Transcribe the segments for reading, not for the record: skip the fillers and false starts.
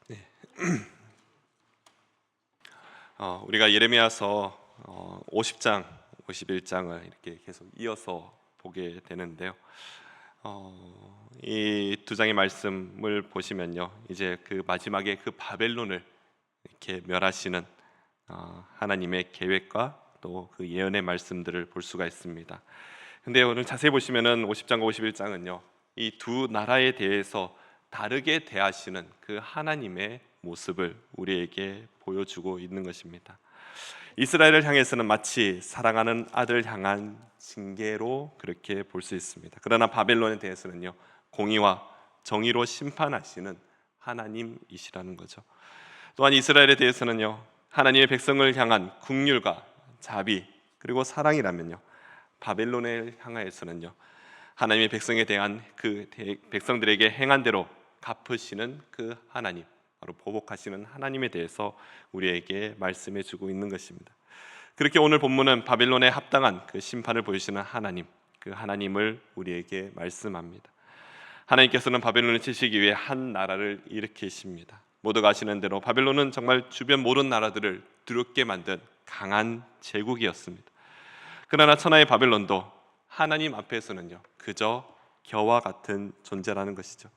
네. 우리가 예레미야서 50장, 51장을 이렇게 계속 이어서 보게 되는데요. 이 두 장의 말씀을 보시면요, 이제 그 마지막에 그 바벨론을 이렇게 멸하시는 하나님의 계획과 또 그 예언의 말씀들을 볼 수가 있습니다. 근데 오늘 자세히 보시면은 50장과 51장은요, 이 두 나라에 대해서 다르게 대하시는 그 하나님의 모습을 우리에게 보여주고 있는 것입니다. 이스라엘을 향해서는 마치 사랑하는 아들 향한 징계로 그렇게 볼 수 있습니다. 그러나 바벨론에 대해서는요, 공의와 정의로 심판하시는 하나님이시라는 거죠. 또한 이스라엘에 대해서는요, 하나님의 백성을 향한 긍휼과 자비 그리고 사랑이라면요, 바벨론을 향하여서는요, 하나님의 백성에 대한 그 백성들에게 행한 대로 갚으시는 그 하나님, 바로 보복하시는 하나님에 대해서 우리에게 말씀해 주고 있는 것입니다. 그렇게 오늘 본문은 바벨론에 합당한 그 심판을 보여주시는 하나님, 그 하나님을 우리에게 말씀합니다. 하나님께서는 바벨론을 치시기 위해 한 나라를 일으키십니다. 모두가 아시는 대로 바벨론은 정말 주변 모든 나라들을 두렵게 만든 강한 제국이었습니다. 그러나 천하의 바벨론도 하나님 앞에서는요, 그저 겨와 같은 존재라는 것이죠.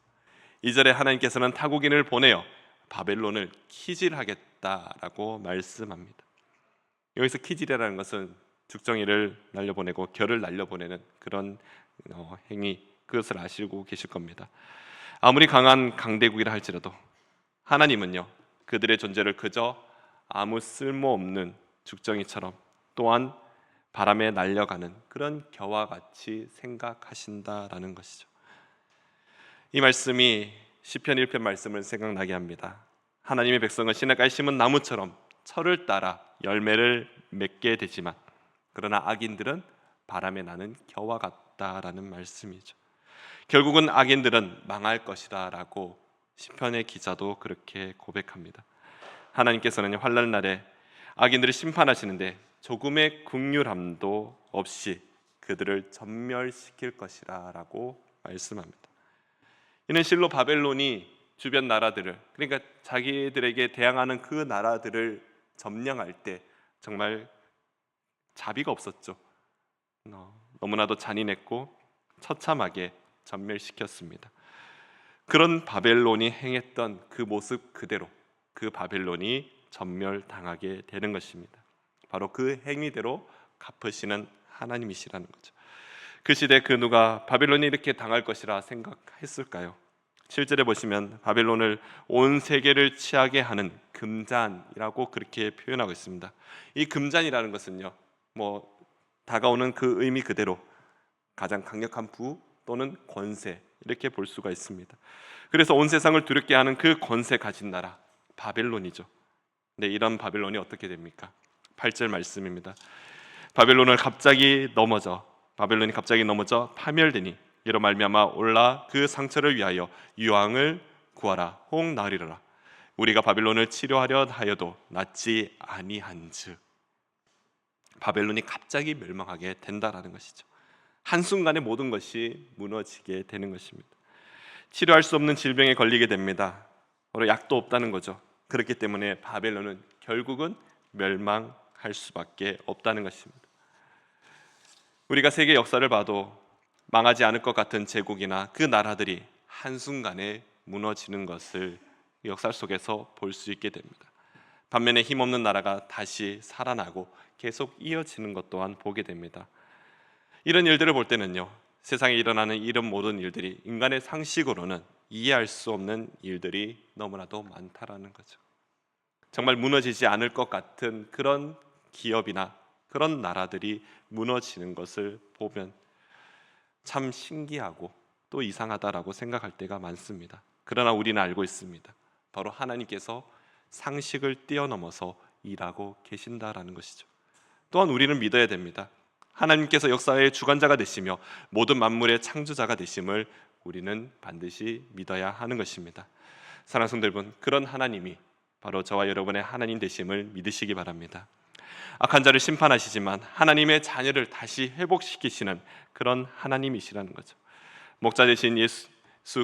2절에 하나님께서는 타국인을 보내어 바벨론을 키질하겠다라고 말씀합니다. 여기서 키질이라는 것은 죽정이를 날려보내고 결을 날려보내는 그런 행위, 그것을 아시고 계실 겁니다. 아무리 강한 강대국이라 할지라도 하나님은요, 그들의 존재를 그저 아무 쓸모없는 죽정이처럼, 또한 바람에 날려가는 그런 겨와 같이 생각하신다라는 것이죠. 이 말씀이 시편 1편 말씀을 생각나게 합니다. 하나님의 백성은 시냇가에 심은 나무처럼 철을 따라 열매를 맺게 되지만, 그러나 악인들은 바람에 나는 겨와 같다라는 말씀이죠. 결국은 악인들은 망할 것이다 라고 시편의 기자도 그렇게 고백합니다. 하나님께서는 환난 날에 악인들을 심판하시는데 조금의 긍휼함도 없이 그들을 전멸시킬 것이라 라고 말씀합니다. 이는 실로 바벨론이 주변 나라들을, 그러니까 자기들에게 대항하는 그 나라들을 점령할 때 정말 자비가 없었죠. 너무나도 잔인했고 처참하게 전멸시켰습니다. 그런 바벨론이 행했던 그 모습 그대로 그 바벨론이 전멸당하게 되는 것입니다. 바로 그 행위대로 갚으시는 하나님이시라는 거죠. 그 시대 그 누가 바벨론이 이렇게 당할 것이라 생각했을까요? 7절에 보시면 바벨론을 온 세계를 취하게 하는 금잔이라고 그렇게 표현하고 있습니다. 이 금잔이라는 것은요, 다가오는 그 의미 그대로 가장 강력한 부 또는 권세, 이렇게 볼 수가 있습니다. 그래서 온 세상을 두렵게 하는 그 권세 가진 나라 바벨론이죠. 네, 이런 바벨론이 어떻게 됩니까? 8절 말씀입니다. 바벨론이 갑자기 넘어져 파멸되니 이로 말미암아 올라 그 상처를 위하여 유황을 구하라. 혹 나으리라. 우리가 바벨론을 치료하려 하여도 낫지 아니한즉. 바벨론이 갑자기 멸망하게 된다라는 것이죠. 한순간에 모든 것이 무너지게 되는 것입니다. 치료할 수 없는 질병에 걸리게 됩니다. 바로 약도 없다는 거죠. 그렇기 때문에 바벨론은 결국은 멸망할 수밖에 없다는 것입니다. 우리가 세계 역사를 봐도 망하지 않을 것 같은 제국이나 그 나라들이 한순간에 무너지는 것을 역사 속에서 볼 수 있게 됩니다. 반면에 힘없는 나라가 다시 살아나고 계속 이어지는 것 또한 보게 됩니다. 이런 일들을 볼 때는요, 세상에 일어나는 이런 모든 일들이 인간의 상식으로는 이해할 수 없는 일들이 너무나도 많다라는 거죠. 정말 무너지지 않을 것 같은 그런 기업이나 그런 나라들이 무너지는 것을 보면 참 신기하고 또 이상하다라고 생각할 때가 많습니다. 그러나 우리는 알고 있습니다. 바로 하나님께서 상식을 뛰어넘어서 일하고 계신다라는 것이죠. 또한 우리는 믿어야 됩니다. 하나님께서 역사의 주관자가 되시며 모든 만물의 창조자가 되심을 우리는 반드시 믿어야 하는 것입니다. 사랑하는 성도 여러분, 그런 하나님이 바로 저와 여러분의 하나님 되심을 믿으시기 바랍니다. 악한 자를 심판하시지만 하나님의 자녀를 다시 회복시키시는 그런 하나님이시라는 거죠. 목자 되신 예수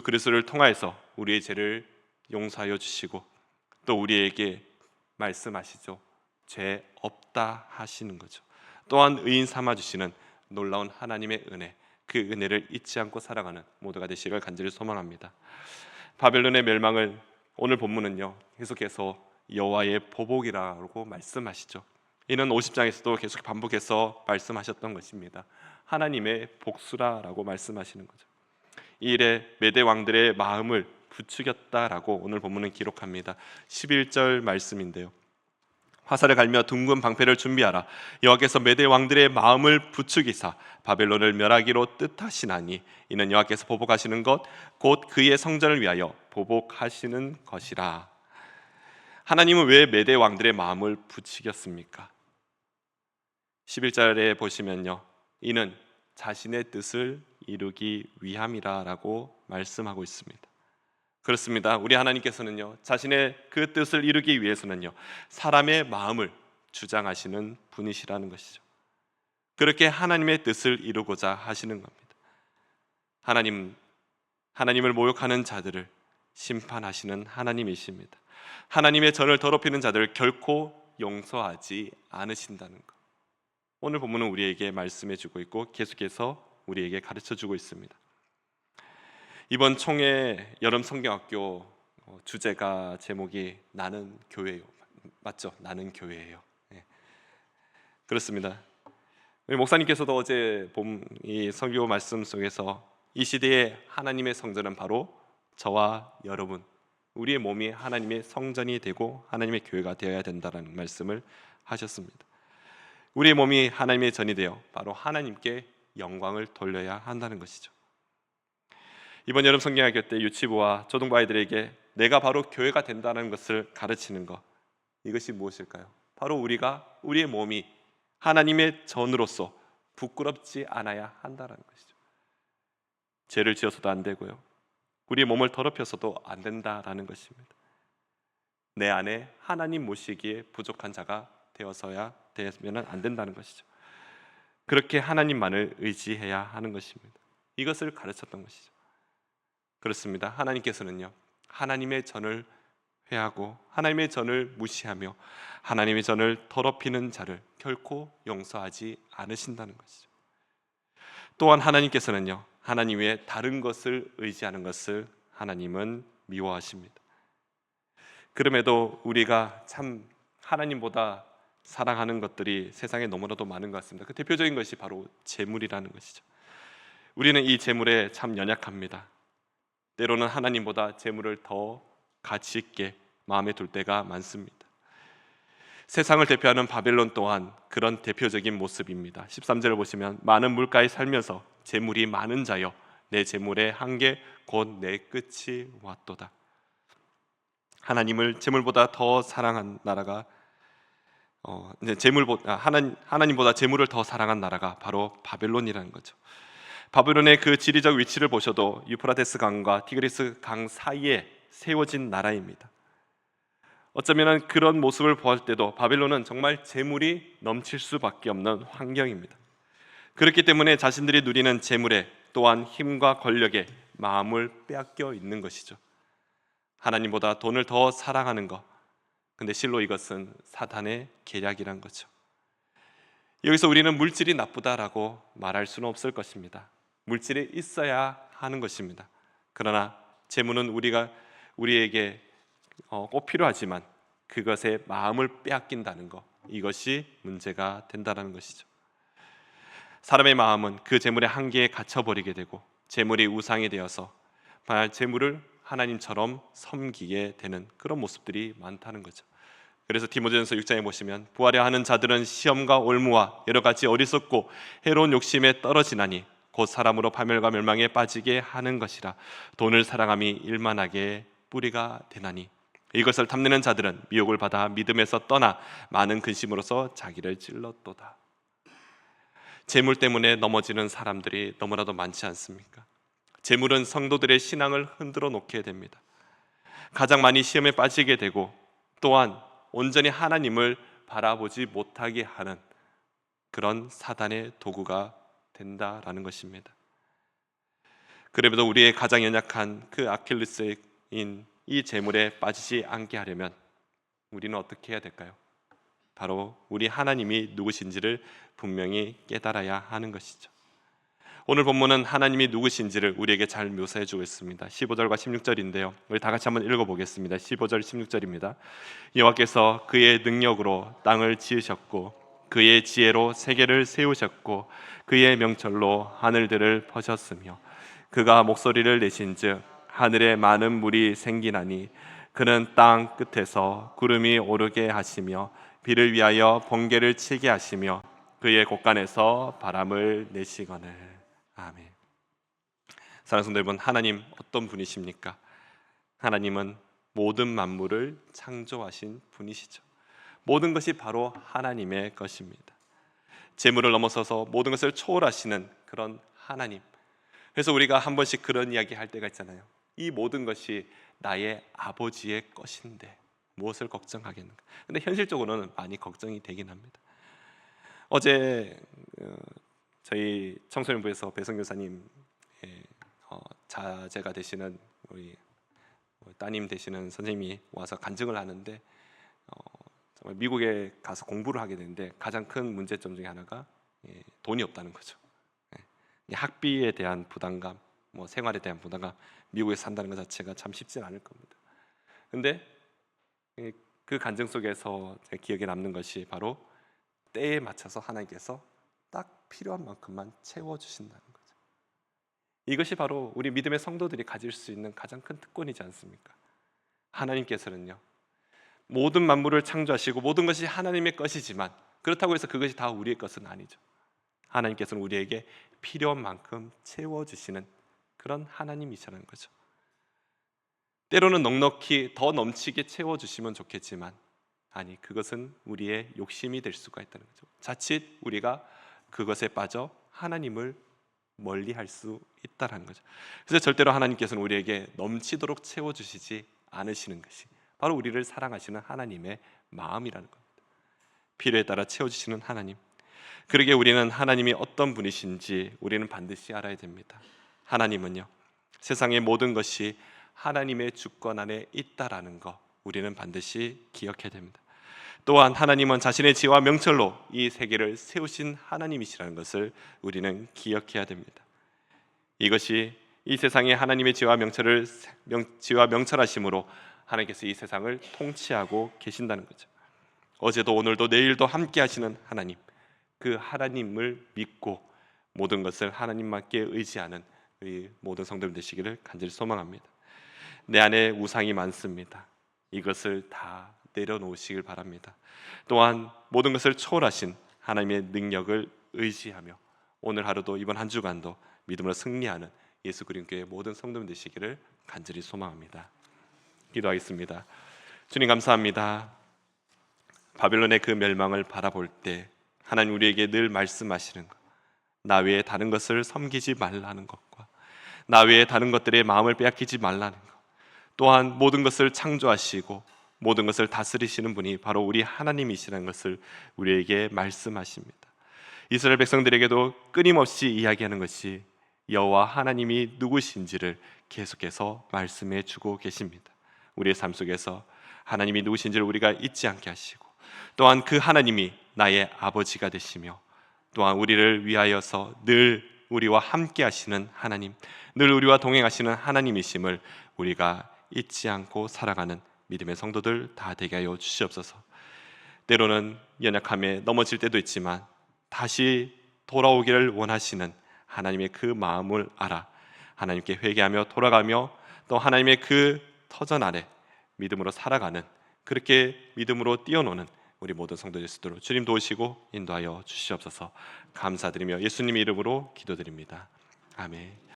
그리스도를 통하여서 우리의 죄를 용서하여 주시고 또 우리에게 말씀하시죠. 죄 없다 하시는 거죠. 또한 의인 삼아 주시는 놀라운 하나님의 은혜, 그 은혜를 잊지 않고 살아가는 모두가 되시기를 간절히 소망합니다. 바벨론의 멸망을 오늘 본문은요 계속해서 여호와의 보복이라고 말씀하시죠. 이는 50장에서도 계속 반복해서 말씀하셨던 것입니다. 하나님의 복수라라고 말씀하시는 거죠. 이 일에 메대 왕들의 마음을 부추겼다라고 오늘 본문은 기록합니다. 11절 말씀인데요. 화살을 갈며 둥근 방패를 준비하라. 여호와께서 메대 왕들의 마음을 부추기사 바벨론을 멸하기로 뜻하시나니 이는 여호와께서 보복하시는 것 곧 그의 성전을 위하여 보복하시는 것이라. 하나님은 왜 메대 왕들의 마음을 부추겼습니까? 11절에 보시면요, 이는 자신의 뜻을 이루기 위함이라라고 말씀하고 있습니다. 그렇습니다. 우리 하나님께서는요 자신의 그 뜻을 이루기 위해서는요 사람의 마음을 주장하시는 분이시라는 것이죠. 그렇게 하나님의 뜻을 이루고자 하시는 겁니다. 하나님을 모욕하는 자들을 심판하시는 하나님이십니다. 하나님의 전을 더럽히는 자들을 결코 용서하지 않으신다는 것, 오늘 본문은 우리에게 말씀해 주고 있고 계속해서 우리에게 가르쳐 주고 있습니다. 이번 총회 여름 성경학교 주제가 제목이 나는 교회요. 맞죠? 나는 교회예요. 네. 그렇습니다. 우리 목사님께서도 어제 본 이 설교 말씀 속에서 이 시대에 하나님의 성전은 바로 저와 여러분, 우리의 몸이 하나님의 성전이 되고 하나님의 교회가 되어야 된다는 말씀을 하셨습니다. 우리의 몸이 하나님의 전이 되어 바로 하나님께 영광을 돌려야 한다는 것이죠. 이번 여름 성경학교 때 유치부와 초등부 아이들에게 내가 바로 교회가 된다는 것을 가르치는 것, 이것이 무엇일까요? 바로 우리가 우리의 몸이 하나님의 전으로서 부끄럽지 않아야 한다는 것이죠. 죄를 지어서도 안 되고요, 우리의 몸을 더럽혀서도 안 된다라는 것입니다. 내 안에 하나님 모시기에 부족한 자가 되어서야 되면 안 된다는 것이죠. 그렇게 하나님만을 의지해야 하는 것입니다. 이것을 가르쳤던 것이죠. 그렇습니다. 하나님께서는요 하나님의 전을 회하고 하나님의 전을 무시하며 하나님의 전을 더럽히는 자를 결코 용서하지 않으신다는 것이죠. 또한 하나님께서는요 하나님 외에 다른 것을 의지하는 것을 하나님은 미워하십니다. 그럼에도 우리가 참 하나님보다 사랑하는 것들이 세상에 너무나도 많은 것 같습니다. 그 대표적인 것이 바로 재물이라는 것이죠. 우리는 이 재물에 참 연약합니다. 때로는 하나님보다 재물을 더 가치 있게 마음에 둘 때가 많습니다. 세상을 대표하는 바벨론 또한 그런 대표적인 모습입니다. 13절을 보시면 많은 물가에 살면서 재물이 많은 자여 내 재물의 한계 곧 내 끝이 왔도다. 하나님을 재물보다 더 사랑한 나라가 하나님보다 재물을 더 사랑한 나라가 바로 바벨론이라는 거죠. 바벨론의 그 지리적 위치를 보셔도 유프라테스 강과 티그리스 강 사이에 세워진 나라입니다. 어쩌면 그런 모습을 보았을 때도 바벨론은 정말 재물이 넘칠 수밖에 없는 환경입니다. 그렇기 때문에 자신들이 누리는 재물에 또한 힘과 권력에 마음을 빼앗겨 있는 것이죠. 하나님보다 돈을 더 사랑하는 것, 근데 실로 이것은 사탄의 계략이란 거죠. 여기서 우리는 물질이 나쁘다라고 말할 수는 없을 것입니다. 물질이 있어야 하는 것입니다. 그러나 재물은 우리에게 꼭 필요하지만 그것에 마음을 빼앗긴다는 것, 이것이 문제가 된다는 것이죠. 사람의 마음은 그 재물의 한계에 갇혀버리게 되고 재물이 우상이 되어서 재물을 하나님처럼 섬기게 되는 그런 모습들이 많다는 거죠. 그래서 디모데전서 6장에 보시면 부하려 하는 자들은 시험과 올무와 여러 가지 어리석고 해로운 욕심에 떨어지나니 곧 사람으로 파멸과 멸망에 빠지게 하는 것이라. 돈을 사랑함이 일만하게 뿌리가 되나니 이것을 탐내는 자들은 미혹을 받아 믿음에서 떠나 많은 근심으로서 자기를 찔렀도다. 재물 때문에 넘어지는 사람들이 너무나도 많지 않습니까? 재물은 성도들의 신앙을 흔들어 놓게 됩니다. 가장 많이 시험에 빠지게 되고 또한 온전히 하나님을 바라보지 못하게 하는 그런 사단의 도구가 된다라는 것입니다. 그래도 우리의 가장 연약한 그 아킬레스인 이 재물에 빠지지 않게 하려면 우리는 어떻게 해야 될까요? 바로 우리 하나님이 누구신지를 분명히 깨달아야 하는 것이죠. 오늘 본문은 하나님이 누구신지를 우리에게 잘 묘사해 주고 있습니다. 15절과 16절인데요. 우리 다 같이 한번 읽어보겠습니다. 15절 16절입니다. 여호와께서 그의 능력으로 땅을 지으셨고 그의 지혜로 세계를 세우셨고 그의 명철로 하늘들을 퍼셨으며 그가 목소리를 내신즉 하늘에 많은 물이 생기나니 그는 땅 끝에서 구름이 오르게 하시며 비를 위하여 번개를 치게 하시며 그의 곳간에서 바람을 내시거늘. 아멘. 사랑하는 성도 여러분, 하나님 어떤 분이십니까? 하나님은 모든 만물을 창조하신 분이시죠. 모든 것이 바로 하나님의 것입니다. 재물을 넘어서서 모든 것을 초월하시는 그런 하나님. 그래서 우리가 한 번씩 그런 이야기 할 때가 있잖아요. 이 모든 것이 나의 아버지의 것인데 무엇을 걱정하겠는가? 근데 현실적으로는 많이 걱정이 되긴 합니다. 어제 저희 청소년부에서 배성 교사님 자제가 되시는 우리 따님 되시는 선생님이 와서 간증을 하는데 정말 미국에 가서 공부를 하게 되는데 가장 큰 문제점 중에 하나가 돈이 없다는 거죠. 학비에 대한 부담감, 생활에 대한 부담감, 미국에 산다는 것 자체가 참 쉽지 않을 겁니다. 근데 그 간증 속에서 제 기억에 남는 것이 바로 때에 맞춰서 하나님께서 딱 필요한 만큼만 채워주신다는 거죠. 이것이 바로 우리 믿음의 성도들이 가질 수 있는 가장 큰 특권이지 않습니까? 하나님께서는요, 모든 만물을 창조하시고 모든 것이 하나님의 것이지만 그렇다고 해서 그것이 다 우리의 것은 아니죠. 하나님께서는 우리에게 필요한 만큼 채워주시는 그런 하나님이시라는 거죠. 때로는 넉넉히 더 넘치게 채워주시면 좋겠지만 아니, 그것은 우리의 욕심이 될 수가 있다는 거죠. 자칫 우리가 그것에 빠져 하나님을 멀리할 수 있다는 거죠. 그래서 절대로 하나님께서는 우리에게 넘치도록 채워주시지 않으시는 것이 바로 우리를 사랑하시는 하나님의 마음이라는 겁니다. 필요에 따라 채워주시는 하나님. 그러기에 우리는 하나님이 어떤 분이신지 우리는 반드시 알아야 됩니다. 하나님은요, 세상의 모든 것이 하나님의 주권 안에 있다라는 거 우리는 반드시 기억해야 됩니다. 또한 하나님은 자신의 지혜와 명철로 이 세계를 세우신 하나님이시라는 것을 우리는 기억해야 됩니다. 이것이 이 세상에 하나님의 지혜와 명철하심으로 하나님께서 이 세상을 통치하고 계신다는 거죠. 어제도 오늘도 내일도 함께 하시는 하나님, 그 하나님을 믿고 모든 것을 하나님만께 의지하는 우리 모든 성도들 되시기를 간절히 소망합니다. 내 안에 우상이 많습니다. 이것을 다 내려놓으시길 바랍니다. 또한 모든 것을 초월하신 하나님의 능력을 의지하며 오늘 하루도 이번 한 주간도 믿음으로 승리하는 예수 그리스도 교회 모든 성도들 되시기를 간절히 소망합니다. 기도하겠습니다. 주님 감사합니다. 바벨론의 그 멸망을 바라볼 때 하나님 우리에게 늘 말씀하시는 것, 나 외에 다른 것을 섬기지 말라는 것과 나 외에 다른 것들의 마음을 빼앗기지 말라는 것, 또한 모든 것을 창조하시고 모든 것을 다스리시는 분이 바로 우리 하나님이시라는 것을 우리에게 말씀하십니다. 이스라엘 백성들에게도 끊임없이 이야기하는 것이 여호와 하나님이 누구신지를 계속해서 말씀해 주고 계십니다. 우리의 삶 속에서 하나님이 누구신지를 우리가 잊지 않게 하시고 또한 그 하나님이 나의 아버지가 되시며 또한 우리를 위하여서 늘 우리와 함께 하시는 하나님, 늘 우리와 동행하시는 하나님이심을 우리가 잊지 않고 살아가는 믿음의 성도들 다 되게 하여 주시옵소서. 때로는 연약함에 넘어질 때도 있지만 다시 돌아오기를 원하시는 하나님의 그 마음을 알아 하나님께 회개하며 돌아가며 또 하나님의 그 터전 아래 믿음으로 살아가는, 그렇게 믿음으로 뛰어노는 우리 모든 성도 예수들로 주님 도우시고 인도하여 주시옵소서. 감사드리며 예수님의 이름으로 기도드립니다. 아멘.